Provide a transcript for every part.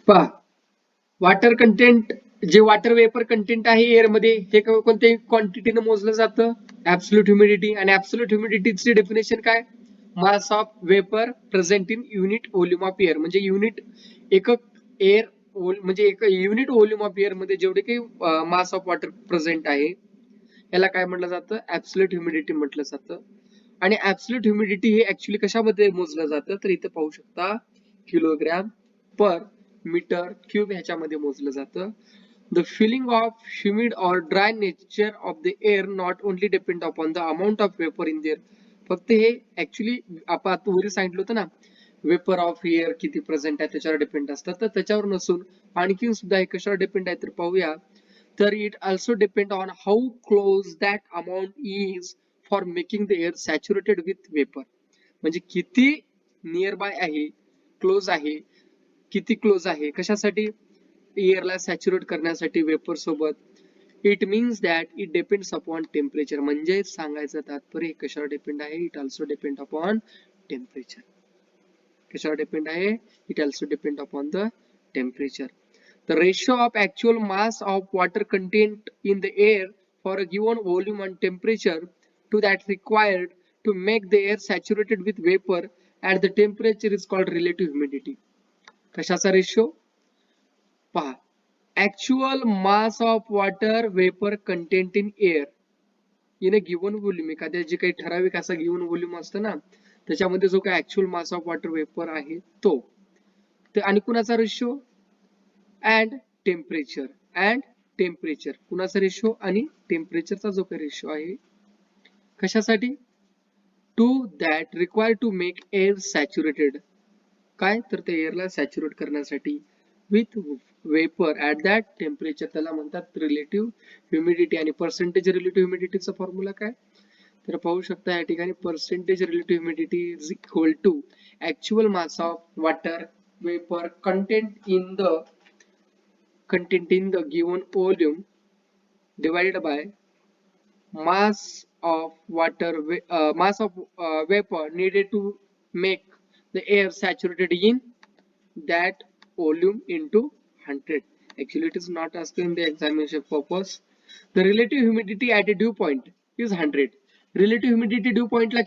पहा, water content जे water vapour content आहे एअर मध्ये हे कोणत्याही क्वांटिटीने मोजलं जातं. ऍब्सोल्यूट ह्युमिडिटी, आणि ऍब्सोल्यूट ह्युमिडिटीची डेफिनेशन काय? Mass of vapour present in unit volume of air, म्हणजे युनिट एकक एअर म्हणजे एक युनिट व्हॉल्यूम ऑफ एअर मध्ये जेवढे काही मास ऑफ वॉटर प्रेझेंट आहे याला काय म्हटलं जातं? ऍब्सोल्यूट ह्युमिडिटी म्हटलं जातं. आणि ऍब्सोल्यूट ह्युमिडिटी हे ऍक्च्युली कशामध्ये मोजलं जातं? तर इथे पाहू शकता, किलोग्रॅम पर मीटर क्यूब ह्याच्यामध्ये मोजलं जातं. The feeling of humid or dry nature of the air not only depend upon the amount of vapor in there. फक्त हे ऍक्च्युली आपण आता वरी सांगितलं होतं ना, वेपर ऑफ एअर किती प्रेझेंट आहे त्याच्यावर डिपेंड असतात, तर त्याच्यावर नसून आणखीन सुद्धा हे कशावर डिपेंड आहे तर पाहूया. तर it also depend on how close that amount is for making the air saturated with vapour. म्हणजे किती नियर बाय आहे, क्लोज आहे, किती क्लोज आहे कशासाठी? एअरला सॅच्युरेट करण्यासाठी वेपर सोबत. It means that it depends upon temperature, म्हणजे सांगायचं तात्पर्य कशावर डिपेंड आहे? It also depend upon temperature. कशावर डिपेंड आहे? It also depend upon the temperature. The ratio of actual mass of water content in the air for a given volume and temperature to that required to make the air saturated with vapor at the temperature is called relative humidity. कशाचा ratio? पहा, actual mass of water vapor content in air in a given volume, एखाद्या जे काही ठराविक असा given volume असतं ना, त्याच्यामध्ये जो काही actual mass of water vapour आहे तो. तर आणि कुणाचा ratio? And temperature. And temperature कुणाचा रेशो? आणि टेम्परेचरचा जो काही रेशो आहे कशासाठी? To that require to make air saturated. काय? तर ते एअरला सॅच्युरेट करण्यासाठी with vapour at that temperature, त्याला म्हणतात रिलेटिव्ह ह्युमिडिटी. आणि पर्सेंटेज रिलेटिव्ह ह्युमिडिटीचा फॉर्म्युला काय? तर पाहू शकता या ठिकाणी, percentage relative humidity is equal to actual mass of water vapour content in the given volume divided by mass of vapor needed to make the air saturated in that volume into 100. Actually it is not asking the examination purpose. The relative humidity at a dew point is 100. Relative humidity dew point ला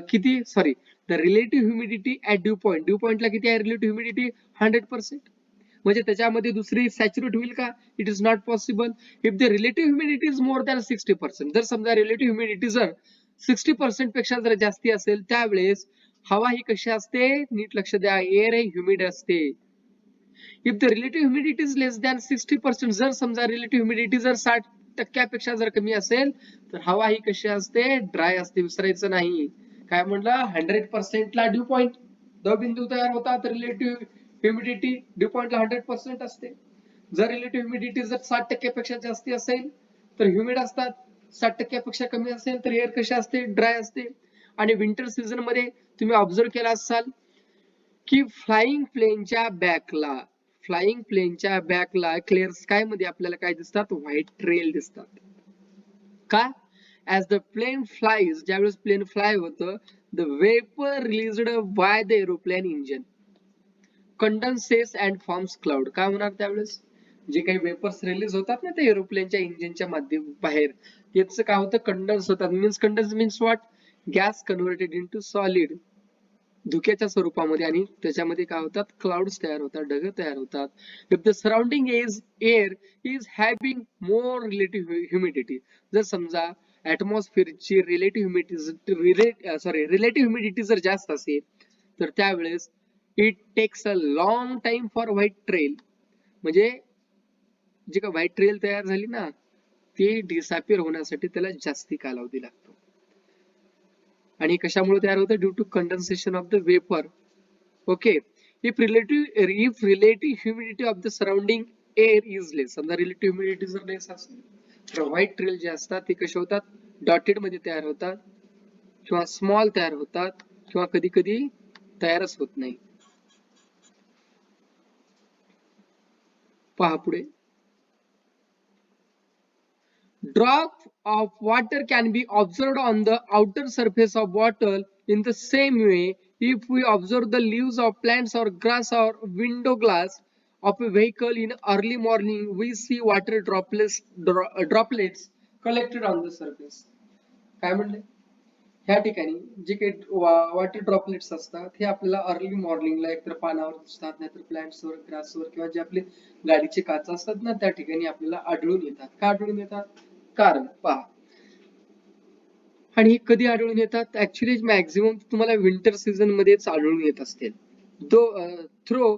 किती sorry, the relative humidity at dew point ला किती आहे relative humidity? 100%. म्हणजे त्याच्यामध्ये दुसरी saturate होईल का? It is not possible. If the relative humidity is more than 60%, जर समजा रिलेटिव्ह ह्युमिडिटी जर 60% पेक्षा जर जास्ती असेल त्यावेळेस हवा ही कशी असते? नीट लक्ष द्या, एअर हे ह्युमिड असते. If the relative humidity is less than 60%, जर समजा रिलेटिव्ह ह्युमिडिटी जर 60% जर कमी असेल तर हवा ही कशी असते? ड्राय असते. विसरायचं नाही. काय म्हणलं? 100% ला ड्यू पॉइंट बिंदू तयार होतात. रिलेटिव्ह ह्युमिडिटी ड्यू पॉइंटला 100% असते. जर रिलेटिव्ह ह्युमिडिटी जर 60% जास्ती असेल तर ह्युमिड असतात. 60% कमी असेल तर एअर कशी असते? ड्राय असते. आणि विंटर सीझन मध्ये तुम्ही ऑब्झर्व केला असाल की फ्लाइंग प्लेनच्या बॅकला क्लिअर स्काय मध्ये आपल्याला काय दिसतात? व्हाईट ट्रेल दिसतात. का? ऍज द प्लेन फ्लाईज, ज्यावेळेस प्लेन फ्लाय होतं, the vapour released by the aeroplane engine condenses and forms cloud. काय होणार त्यावेळेस? जे काही वेपर्स रिलीज होतात ना ते एरोप्लेनच्या इंजिनच्या माध्यम बाहेर, याचं काय होतं? कंडन्स होतात. Condense means what? Gas converted into solid, धुक्याच्या स्वरूपामध्ये. आणि त्याच्यामध्ये काय होतात? क्लाउड्स तयार होतात, ढग तयार होतात. If the surrounding air is having more relative humidity, जर समजा ऍटमॉस्फिअरची रिलेटिव्ह ह्युमिडिटी जर जास्त असेल तर त्यावेळेस it takes a long time for white trail, म्हणजे जी का व्हाईट ट्रेल तयार झाली ना ती डिसअपिअर होण्यासाठी त्याला जास्ती कालावधी लागतो. आणि कशामुळे तयार होतं? Due to condensation of the vapour. Okay. If relative humidity of the surrounding air is less, समजा रिलेटिव्ह ह्युमिडिटी जर लेस असेल तर व्हाईट ट्रेल जे असतात ते कसे होतात? डॉटेड मध्ये तयार होतात, किंवा स्मॉल तयार होतात, किंवा कधी कधी तयारच होत नाही. पहा पुढे. Drop of water can be observed on the outer surface of bottle in the same way If we observe the leaves of plants or grass or window glass of a vehicle in early morning, we see water droplets collected on the surface. काय म्हणले? ह्या ठिकाणी जे काही water droplets असतात हे आपल्याला early मॉर्निंगला एकतर पानावर दिसतात, नाहीतर प्लांट्सवर, ग्रासवर किंवा जे आपले गाडीचे काच असतात ना त्या ठिकाणी आपल्याला आढळून येतात. का आढळून येतात? कारण पहा, आणि हे कधी आढळून येतात? ऍक्च्युली मॅक्झिमम तुम्हाला विंटर सीझन मध्येच आढळून येत असतील. Through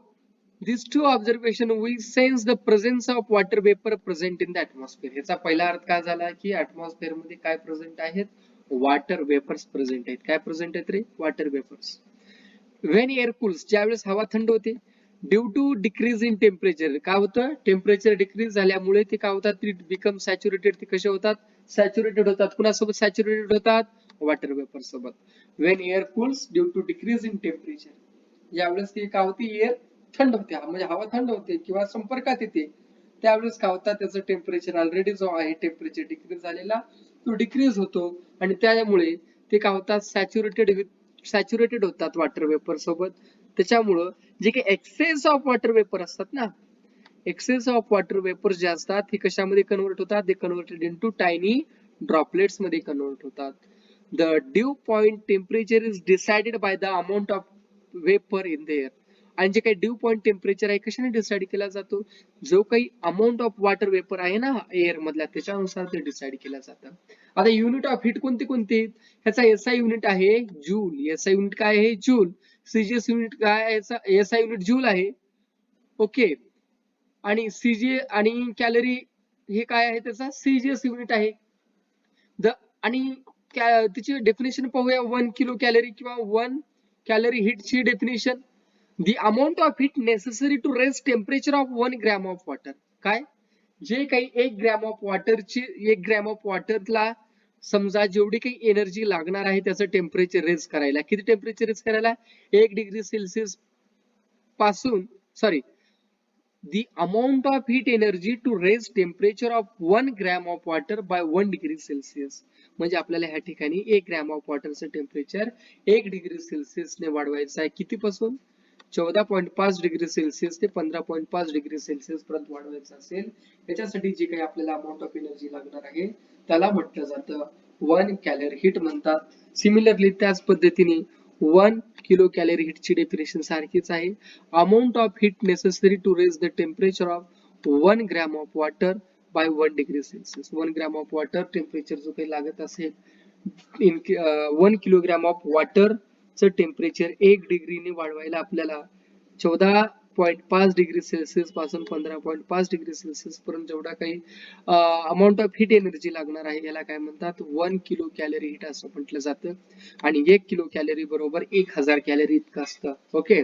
these two observation we sense the presence of water vapor present in the atmosphere. याचा पहिला अर्थ काय झाला की atmosphere मध्ये काय प्रेझेंट आहेत? वॉटर वेपर्स प्रेझेंट आहेत. काय प्रेझेंट आहेत रे? Water vapours. When air cools, ज्यावेळेस हवा थंड होते, due to decrease in temperature, काय होतं? टेम्परेचर डिक्रीज झाल्यामुळे ते काय होतात? ती बिकम सॅच्युरेटेड. ते कसे होतात? सॅच्युरेटेड होतात. कुणासोबत सॅच्युरेटेड होतात? वॉटर वेपर सोबत. When air cools due to decrease in temperature, ज्यावेळेस ती काय होती? एअर थंड होते, म्हणजे हवा थंड होते किंवा संपर्कात येते, त्यावेळेस काय होतात? त्याचं टेम्परेचर ऑलरेडी जो आहे टेम्परेचर डिक्रीज झालेला तो डिक्रीज होतो आणि त्यामुळे ते काय होतात? सॅच्युरेटेड होतात वॉटर वेपर सोबत. त्याच्यामुळं जे काही एक्सेस ऑफ वॉटर वेपर असतात ना, एक्सेस ऑफ वॉटर वेपर जे असतात हे कशामध्ये कन्वर्ट होतात? They converted into tiny droplets मध्ये कन्वर्ट होतात. The due point temperature is decided by the amount of vapour in the air. आणि जे काही ड्यू पॉइंट टेम्परेचर आहे कशाने डिसाइड केला जातो? जो काही अमाऊंट ऑफ वॉटर वेपर आहे ना एअर मधला त्याच्यानुसार ते डिसाइड केलं जातं. आता युनिट ऑफ हीट कोणते कोणते? ह्याचा एसआय युनिट आहे जूल. एसआय युनिट काय आहे? जूल. सीजीएस युनिट काय आहे? एसआय युनिट जूल आहे. ओके. आणि सीजी आणि कॅलरी हे काय आहे? त्याचा सीजीएस युनिट आहे. आणि त्याची डेफिनेशन पाहूया. 1 किलो कॅलरी किंवा 1 कॅलरी हीटची definition. The amount of heat necessary to raise temperature of 1 gram of water. काय? जे काही 1 ग्रॅम ऑफ वॉटरची 1 ग्रॅम ऑफ वॉटरला समजा जेवढी काही एनर्जी लागणार आहे त्याचं टेम्परेचर रेज करायला, किती टेम्परेचर रेज करायला? 1 डिग्री सेल्सिअस पासून, sorry, the amount of heat energy to raise temperature of 1 gram of water by 1 degree Celsius. म्हणजे आपल्याला ह्या ठिकाणी 1 ग्रॅम ऑफ वॉटरचं टेम्परेचर 1 डिग्री सेल्सिअस ने वाढवायचं आहे. कितीपासून? 14.5 डिग्री सेल्सिअस ते 15.5 डिग्री सेल्सिअस पर्यंत वाढवायचं असेल, त्याच्यासाठी जे काही आपल्याला अमाऊंट ऑफ एनर्जी लागणार आहे त्याला म्हटलं जातं 1 कॅलरी हीट म्हणतात. सिमिलरली त्याच पद्धतीने 1 किलो कॅलरी हीटची डेफिनेशन सारखीच आहे. Amount of heat necessary to raise the temperature of 1 gram of water by 1 degree Celsius. 1 gram of water temperature जो काही लागत असेल, 1 किलोग्रॅम ऑफ वॉटर चं टेम्परेचर 1 डिग्रीने वाढवायला आपल्याला 14.5 डिग्री सेल्सिअस पासून 15.5 डिग्री सेल्सिअस पर्यंत जेवढा काही अमाऊंट ऑफ हीट एनर्जी लागणार आहे याला काय म्हणतात? 1 किलो कॅलरी हीट असं म्हटलं जातं. आणि 1 किलो कॅलरी बरोबर 1000 कॅलरी इतकं असतं. ओके.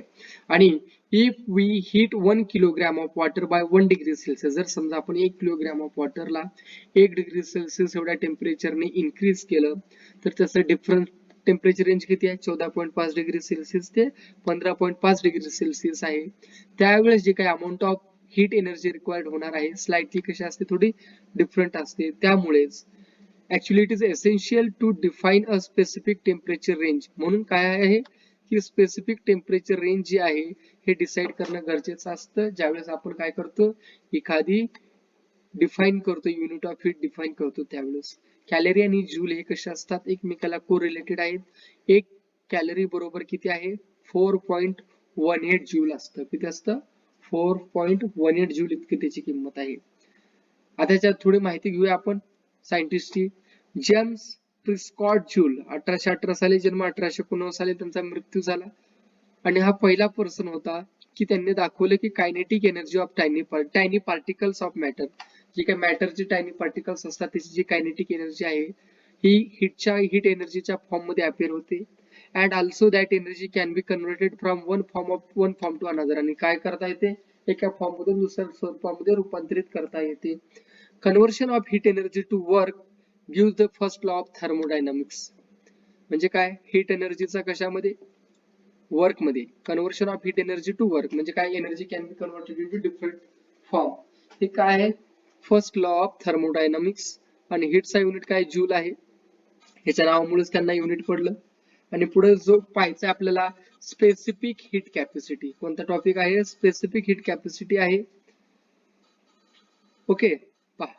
आणि if we heat 1 kilogram of water by 1 degree Celsius, जर समजा आपण 1 किलोग्रॅम ऑफ वॉटरला 1 डिग्री सेल्सिअस एवढ्या टेम्परेचरने इन्क्रीज केलं तर त्याचं डिफरन्स टेम्परेचर रेंज किती आहे? 14.5 डिग्री सेल्सिअस ते 15.5 डिग्री सेल्सिअस आहे. त्यावेळेस जे काही amount of heat energy required होणार आहे स्लाइटली कशी असते? थोडी डिफरंट असते. त्यामुळेच actually it is essential to define a specific temperature range. म्हणून काय आहे की स्पेसिफिक टेम्परेचर रेंज जी आहे हे डिसाईड करणं गरजेचं असतं ज्यावेळेस आपण काय करतो? एखादी डिफाईन करतो, युनिट ऑफ हीट डिफाईन करतो त्यावेळेस. कॅलरी आणि जूल हे कसे असतात? एकमेकाला कोरिलेटेड आहेत. 1 कॅलरी बरोबर किती आहे? 4.18 जूल असतं. किती असतं? 4.18 जूल इतकी त्याची किंमत आहे. आता याच्यात थोडी माहिती घेऊया आपण सायंटिस्टची. जेम्स प्रिस्कॉट जूल, 1818 साली जन्म, 1819 साली त्यांचा मृत्यू झाला. आणि हा पहिला पर्सन होता की त्यांनी दाखवलं की kinetic energy of tiny particles of matter, जी काही मॅटरचे टायनी पार्टिकल्स असतात त्याची जी कायनेटिक एनर्जी आहे ही हीट एनर्जीच्या फॉर्म मध्ये अपेअर होते. And also that energy can be converted from one form to another. आणि काय करता येते? एका फॉर्म मधून दुसऱ्या स्वरूपामध्ये रूपांतरित करता येते. Conversion of heat energy to work gives the first law of thermodynamics. म्हणजे काय? हीट एनर्जीचा कशामध्ये? वर्क मध्ये. Conversion of heat energy to work म्हणजे काय? Energy can be converted into different form. हे काय आहे? First law of thermodynamics. आणि हीटचा युनिट काय? जूल आहे. ह्याच्या नावामुळेच त्यांना युनिट पडलं. आणि पुढे जो पाहायचा आपल्याला स्पेसिफिक हीट कॅपॅसिटी. कोणता टॉपिक आहे? स्पेसिफिक हीट कॅपॅसिटी आहे. ओके, पहा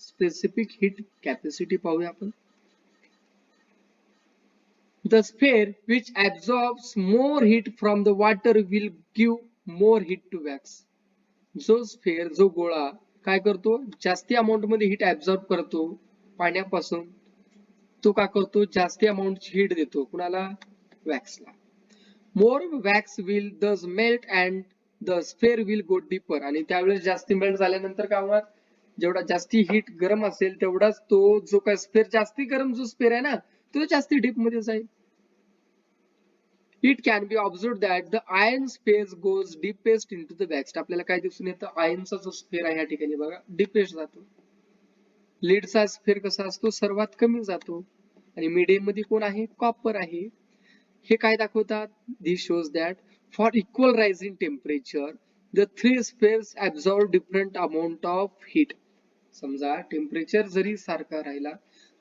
स्पेसिफिक हीट कॅपॅसिटी पाहूया आपण. The sphere which absorbs more heat from the water will give more heat to wax. जो स्फेअर, जो गोळा काय करतो, जास्ती अमाऊंट मध्ये हीट ऍब्झॉर्ब करतो पाण्यापासून, तो काय करतो, जास्ती अमाऊंटची हीट देतो कुणाला? वॅक्सला. मोर वॅक्स विल दस melt and the sphere will go deeper. आणि त्यावेळेस जास्ती मेल्ट झाल्यानंतर काय होणार? जेवढा जास्ती हीट गरम असेल तेवढाच तो जो काय स्फेअर, जास्ती गरम जो स्फेअर आहे ना, तो जास्ती डीप मध्ये जाईल. It can be observed that the iron phase goes deepest into the wax. आपल्याला काय दिसून येतं? आयनचा जो स्फेअर आहे या ठिकाणी बघा डीपेस्ट जातो. लीडचा स्फेअर कसा असतो? सर्वात कमी जातो. आणि मीडियम मध्ये कोण आहे? कॉपर आहे. हे काय दाखवतात? This shows that for equal rise in temperature the three spheres absorb different amount of heat. समजा टेम्परेचर जरी सारखा राहिला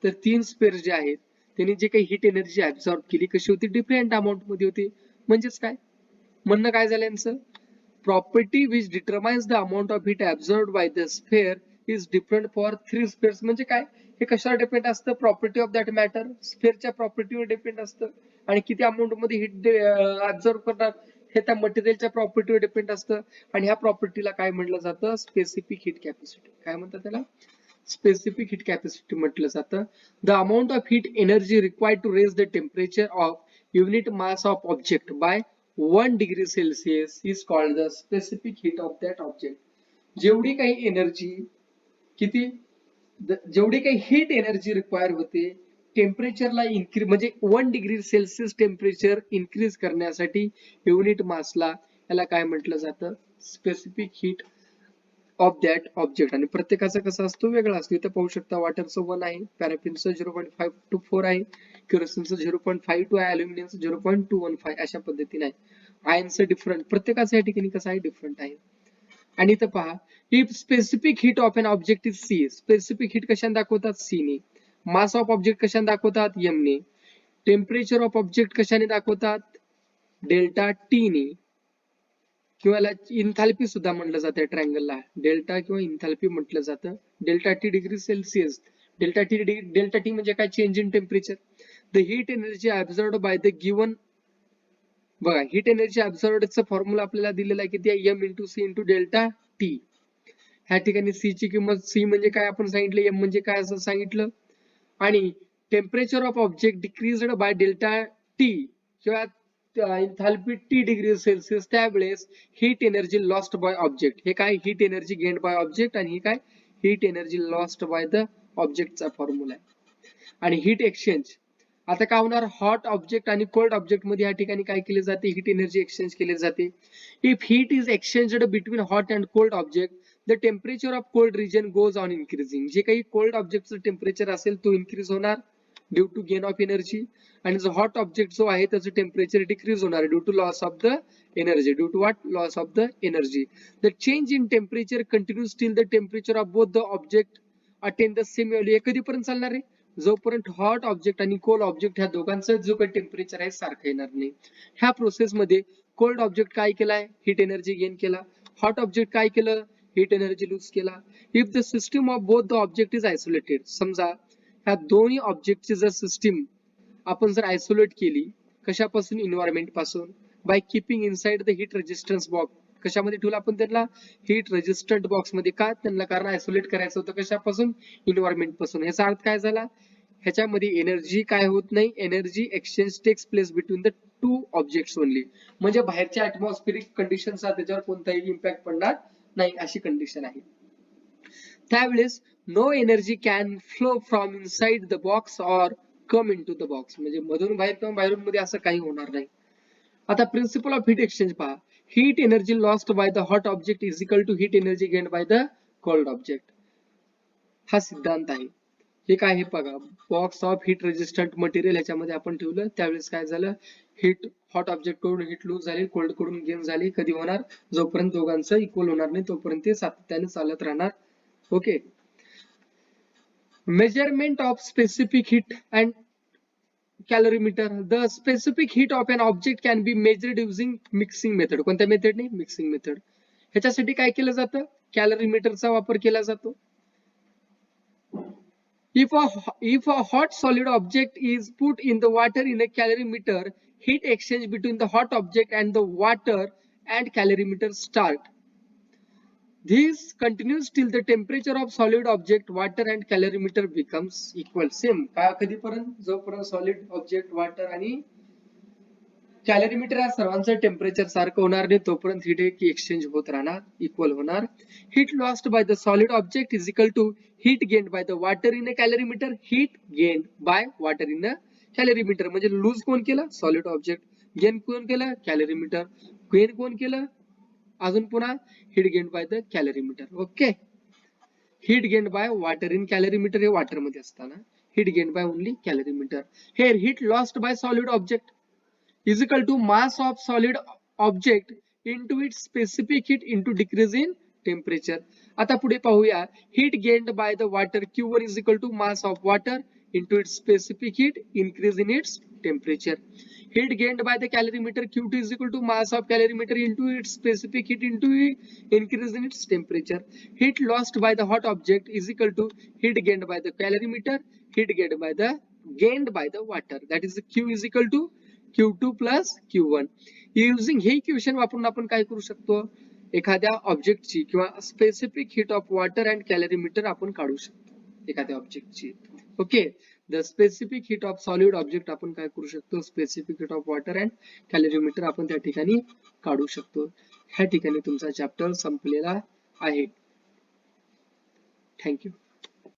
तर तीन स्फेअर जे आहेत त्यांनी जे काही हीट एनर्जी ऍब्झॉर्ब केली कशी होती? डिफरंट अमाऊंट मध्ये होती. म्हणजेच काय म्हणणं काय झालं यांचं? Property which determines the amount of heat absorb by the sphere is different for three spheres. म्हणजे काय? हे कशावर डिपेंड असतं? प्रॉपर्टी ऑफ दॅट मॅटर, स्फेअरच्या प्रॉपर्टीवर डिपेंड असतं. आणि किती अमाऊंट मध्ये हीट ऍब्झॉर्ब करणार हे त्या मटेरियलच्या प्रॉपर्टीवर डिपेंड असतं. आणि ह्या प्रॉपर्टीला काय म्हटलं जातं? Specific heat capacity. काय म्हणतात त्याला? स्पेसिफिक हीट कॅपॅसिटी म्हटलं जातं. The amount of heat energy required to raise the temperature of unit mass of object by 1 degree Celsius is called the specific heat of that object. जेवढी काही energy, किती, जेवढी काही हीट एनर्जी रिक्वायर होते टेम्परेचरला increase, म्हणजे 1 degree Celsius temperature increase करण्यासाठी unit मासला, याला काय म्हटलं जातं? Specific heat of that object. आणि प्रत्येकाचा कसा असतो? वेगळा असतो. इथं पाहू शकता वॉटरचं 1 आहे, पॅराफिनचं 0.524 आहे, केरोसिनचं 0.52 आहे, अल्युमिनियमचं 0.215 अशा पद्धतीने आहे. आयनचं डिफरंट, प्रत्येकाचं या ठिकाणी कसं आहे? डिफरंट आहे. आणि इथं पहा, if specific heat of an object is C. Specific heat कशाने दाखवतात? सी ने. मास ऑफ ऑब्जेक्ट कशाने दाखवतात? एम ने. टेम्परेचर ऑफ ऑब्जेक्ट कशाने दाखवतात? डेल्टा टी ने. किंवा इंथाल्पी सुद्धा म्हटलं जातं ट्रायंगलला, डेल्टा किंवा इंथाल्पी म्हटलं जातं. Delta T degree Celsius. Delta T म्हणजे काय? Change in temperature. The heat energy absorbed by the given, बघा हीट एनर्जी ऍब्झॉर्बचा फॉर्म्युला आपल्याला दिलेला आहे, किती आहे? M into C into delta T. ह्या ठिकाणी सी ची किंमत, सी म्हणजे काय आपण सांगितलं, एम म्हणजे काय असं सांगितलं. आणि temperature of object decreased by delta T किंवा इंथाल्पी टी डिग्री सेल्सिअस, त्यावेळेस heat energy lost by object. हे काय? Heat energy gained by object. आणि हे काय? Heat energy lost by the ऑब्जेक्टचा फॉर्म्युला आहे. आणि हीट एक्सचेंज, आता काय होणार? हॉट ऑब्जेक्ट आणि कोल्ड ऑब्जेक्ट मध्ये या ठिकाणी काय केले जाते? हीट एनर्जी एक्सचेंज केले जाते. If heat is exchanged between hot and cold object the temperature of cold region goes on increasing. जे काही कोल्ड ऑब्जेक्टचं टेम्परेचर असेल तो इन्क्रीज होणार due to gain of energy. आणि जो हॉट ऑब्जेक्ट जो आहे त्याचं टेम्परेचर डिक्रीज होणार due to loss of the energy. Due to what? Loss of the energy. The change in temperature continues till the temperature of both the object attain the same value. हे कधीपर्यंत चालणार आहे? जोपर्यंत hot object आणि cold object ह्या दोघांचं जो काही टेम्परेचर आहे सारखं येणार नाही. ह्या प्रोसेसमध्ये कोल्ड ऑब्जेक्ट काय केलाय? हीट एनर्जी गेन केला. हॉट ऑब्जेक्ट काय केलं? हीट एनर्जी लूज केला. If the system of both the object is isolated, समजा ह्या दोन्ही ऑब्जेक्टची जर सिस्टीम आपण जर आयसोलेट केली, कशापासून? इन्व्हायरमेंट पासून. By keeping inside the heat resistance box. कशामध्ये ठेवलं आपण त्यांना? हीट रेजिस्टंट बॉक्स मध्ये. का? त्यांना कारण आयसोलेट करायचं होतं. कशापासून? इन्व्हायरमेंट पासून. ह्याचा अर्थ काय झाला? ह्याच्यामध्ये एनर्जी काय होत नाही? Energy exchange takes place between the two objects only. म्हणजे बाहेरच्या ऍटमॉस्फेरिक कंडिशनचा त्याच्यावर कोणताही इम्पॅक्ट पडणार नाही अशी कंडिशन आहे. त्यावेळेस no energy can flow from inside the box or come into the box. म्हणजे मधून बाहेर किंवा बाहेरून मध्ये असं काही होणार नाही. आता प्रिन्सिपल ऑफ हीट एक्सचेंज पहा. Heat energy lost by the hot object is equal to heat energy gained by the cold object. हा सिद्धांत आहे. हे काय आहे बघा, box of heat resistant material ह्याच्यामध्ये आपण ठेवलं, त्यावेळेस काय झालं? हीट हॉट ऑब्जेक्ट कडून हीट लूज झाली, कोल्ड कडून गेन झाली. कधी होणार? जोपर्यंत दोघांचं इक्वल होणार नाही तोपर्यंत ते सातत्याने चालत राहणार. Okay. Measurement of specific heat and calorimeter. The specific heat of an object can be measured using mixing method. कोणत्या मेथडने? Mixing method. ह्याच्यासाठी काय केलं जातं? कॅलरीमीटरचा वापर केला जातो. If a hot solid object is put in the water in a calorimeter, heat exchange between the hot object and the water and calorimeter start. This continues till the temperature of solid object, water and calorimeter becomes equal. Same. काय कधीपर्यंत? जोपर्यंत solid object, water आणि कॅलरीमीटर या सर्वांचं temperature सारखं होणार नाही तोपर्यंत हीट एक्सचेंज होत राहणार, इक्वल होणार. Heat lost by the solid object is equal to heat gained by the water in a calorimeter. Heat gained by water in a calorimeter. म्हणजे लूज कोण केलं? Solid object. गेन कोण केलं? कॅलरीमीटर. Gain कोण केलं? अजून पुन्हा heat gained by the कॅलरीमीटर. Okay. Heat gained by water in कॅलरीमीटर हे वॉटर मध्ये असताना heat gained by only कॅलरीमीटर. Hair heat lost bye solid object is equal to mass of solid object into its specific heat into decrease in temperature. आता पुढे पाहूया. Heat gained by the water Q1 is equal to mass of water into its specific heat increase in its temperature. Heat gained by the calorimeter Q2 is equal to mass of calorimeter into its specific heat into increase in its temperature. Heat lost by the hot object is equal to heat gained by the calorimeter, heat gained by the water. That is Q is equal to Q2 plus Q1. Using हे equation वापरून आपण काय करू शकतो? एखाद्या ऑब्जेक्टची किंवा specific heat of water and calorimeter आपण काढू शकतो एखाद्या ऑब्जेक्टची. Okay. The specific heat of solid object आपण काय करू शकतो? Specific heat of water and calorimeter आपण त्या ठिकाणी काढू शकतो. ह्या ठिकाणी तुमचा चॅप्टर संपलेला आहे. थँक्यू.